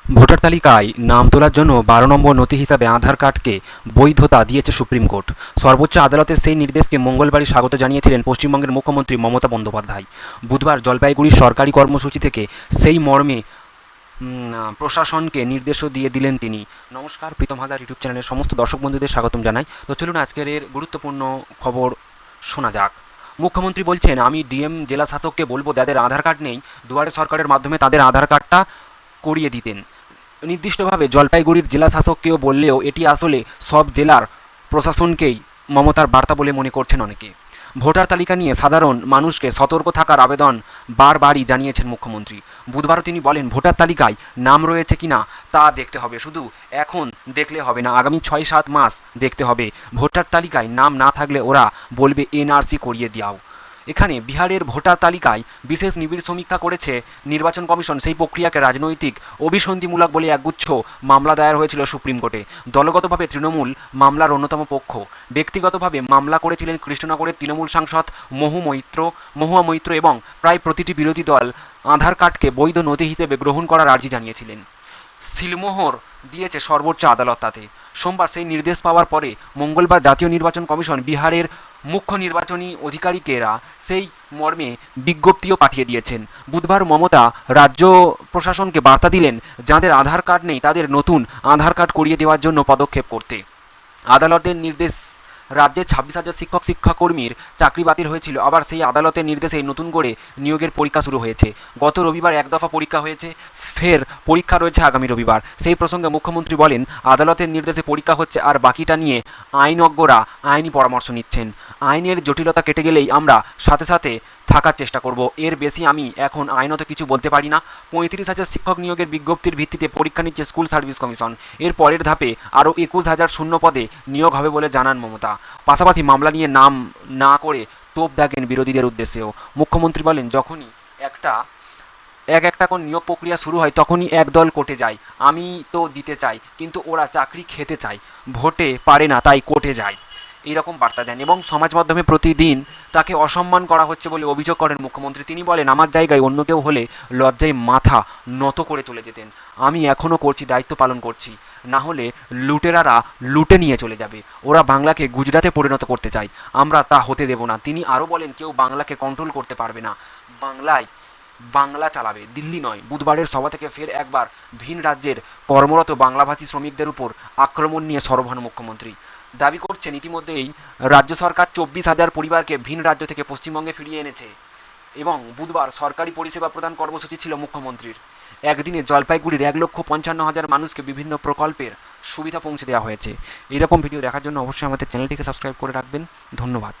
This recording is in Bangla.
ভোটার তালিকায় নাম তোলার জন্য ১২ নম্বর নথি হিসাবে আধার কার্ডকে বৈধতা দিয়েছে সুপ্রিম কোর্ট। সর্বোচ্চ আদালতের সেই নির্দেশকে মঙ্গলবারই স্বাগত জানিয়েছিলেন পশ্চিমবঙ্গের মুখ্যমন্ত্রী মমতা বন্দ্যোপাধ্যায়। বুধবার জলপাইগুড়ির সরকারি কর্মসূচি থেকে সেই মর্মে প্রশাসনকে নির্দেশও দিয়ে দিলেন তিনি। নমস্কার, প্রীতম হালদার ইউটিউব চ্যানেলের সমস্ত দর্শক বন্ধুদের স্বাগতম জানাই। তো চলুন আজকের এর গুরুত্বপূর্ণ খবর শোনা যাক। মুখ্যমন্ত্রী বলছেন, আমি ডিএম জেলা শাসককে বলবো যাদের আধার কার্ড নেই দুয়ারে সরকারের মাধ্যমে তাদের আধার কার্ডটা করিয়ে দিতেন। নির্দিষ্টভাবে জলপাইগুড়ির জেলা শাসককেও বললেও এটি আসলে সব জেলার প্রশাসনকেই মমতার বার্তা বলে মনে করছেন অনেকে। ভোটার তালিকা নিয়ে সাধারণ মানুষকে সতর্ক থাকার আবেদন বারবারই জানিয়েছেন মুখ্যমন্ত্রী। বুধবারও তিনি বলেন, ভোটার তালিকায় নাম রয়েছে কিনা তা দেখতে হবে, শুধু এখন দেখলে হবে না, আগামী ৬-৭ মাস দেখতে হবে। ভোটার তালিকায় নাম না থাকলে ওরা বলবে এনআরসি করিয়ে দাও। এখানে বিহারের ভোটার তালিকায় বিশেষ নিবিড় সমীক্ষা করেছে নির্বাচন কমিশন। সেই প্রক্রিয়াকে রাজনৈতিক অভিসন্ধিমূলক বলে একগুচ্ছ মামলা দায়ের হয়েছিল সুপ্রিম কোর্টে। দলগতভাবে তৃণমূল মামলার অন্যতম পক্ষ। ব্যক্তিগতভাবে মামলা করেছিলেন কৃষ্ণনগরের তৃণমূল সাংসদ মহুয়া মৈত্র এবং প্রায় প্রতিটি বিরোধী দল আধার কার্ডকে বৈধ নথি হিসেবে গ্রহণ করার আর্জি জানিয়েছিলেন। সিলমোহর দিয়েছে সর্বোচ্চ আদালত তাতে। সোমবার সেই নির্দেশ পাওয়ার পরে মঙ্গলবার জাতীয় নির্বাচন কমিশন বিহারের মুখ্য নির্বাচনী আধিকারিকেরা সেই মর্মে বিজ্ঞপ্তিও পাঠিয়ে দিয়েছেন। বুধবার মমতা রাজ্য প্রশাসনকে বার্তা দিলেন, যাদের আধার কার্ড নেই তাদের নতুন আধার কার্ড করিয়ে দেওয়ার জন্য পদক্ষেপ করতে। আদালতের নির্দেশ, রাজ্যের ২৬,০০০ শিক্ষাকর্মীর চাকরি বাতিল হয়েছিল, আবার সেই আদালতের নির্দেশে নতুন করে নিয়োগের পরীক্ষা শুরু হয়েছে। গত রবিবার এক দফা পরীক্ষা হয়েছে, ফের পরীক্ষা রয়েছে আগামী রবিবার। সেই প্রসঙ্গে মুখ্যমন্ত্রী বলেন, আদালতের নির্দেশে পরীক্ষা হচ্ছে আর বাকিটা নিয়ে আইনজ্ঞরা আইনি পরামর্শ নিচ্ছেন। আইনের জটিলতা কেটে গেলেই আমরা সাথে সাথে থাকার চেষ্টা করব, এর বেশি আমি এখন আইনত কিছু বলতে পারি না। ৩৫,০০০ শিক্ষক নিয়োগের বিজ্ঞপ্তির ভিত্তিতে পরীক্ষা নিচ্ছে স্কুল সার্ভিস কমিশন। এর পরের ধাপে আরও ২১,০০০ শূন্য পদে নিয়োগ হবে বলে জানান মমতা। পাশাপাশি মামলা নিয়ে নাম না করে তোপ দাগেন বিরোধীদের উদ্দেশ্যেও। মুখ্যমন্ত্রী বলেন, যখনই একটা কোন নিয়োগ প্রক্রিয়া শুরু হয় তখনই একদল কোর্টে যায়। আমি তো দিতে চাই, কিন্তু ওরা চাকরি খেতে চায়, ভোটে পারে না, তাই কোর্টে যায়, এইরকম বার্তা দেন। এবং সমাজ মাধ্যমে প্রতিদিন তাকে অসম্মান করা হচ্ছে বলে অভিযোগ করেন মুখ্যমন্ত্রী। তিনি বলেন, আমার জায়গায় অন্য কেউ হলে লজ্জায় মাথা নত করে চলে যেতেন। আমি এখনও করছি, দায়িত্ব পালন করছি, না হলে লুটেরারা লুটে নিয়ে চলে যাবে। ওরা বাংলাকে গুজরাটে পরিণত করতে চায়, আমরা তা হতে দেব না। তিনি আরও বলেন, কেউ বাংলাকে কন্ট্রোল করতে পারবে না, বাংলা চালাবে, দিল্লি নয়। বুধবারের সভা থেকে ফের একবার ভিন রাজ্যের কর্মরত বাংলাভাষী শ্রমিকদের উপর আক্রমণ নিয়ে সরব হন মুখ্যমন্ত্রী। দাবি করছেন, ইতিমধ্যেই রাজ্য সরকার ২৪,০০০ পরিবারকে ভিন রাজ্য থেকে পশ্চিমবঙ্গে ফিরিয়ে এনেছে। এবং বুধবার সরকারি পরিষেবা প্রদান কর্মসূচি ছিল মুখ্যমন্ত্রীর। একদিনে জলপাইগুড়ির ১,৫৫,০০০ মানুষকে বিভিন্ন প্রকল্পের সুবিধা পৌঁছে দেওয়া হয়েছে। এইরকম ভিডিও দেখার জন্য অবশ্যই আমাদের চ্যানেলটিকে সাবস্ক্রাইব করে রাখবেন। ধন্যবাদ।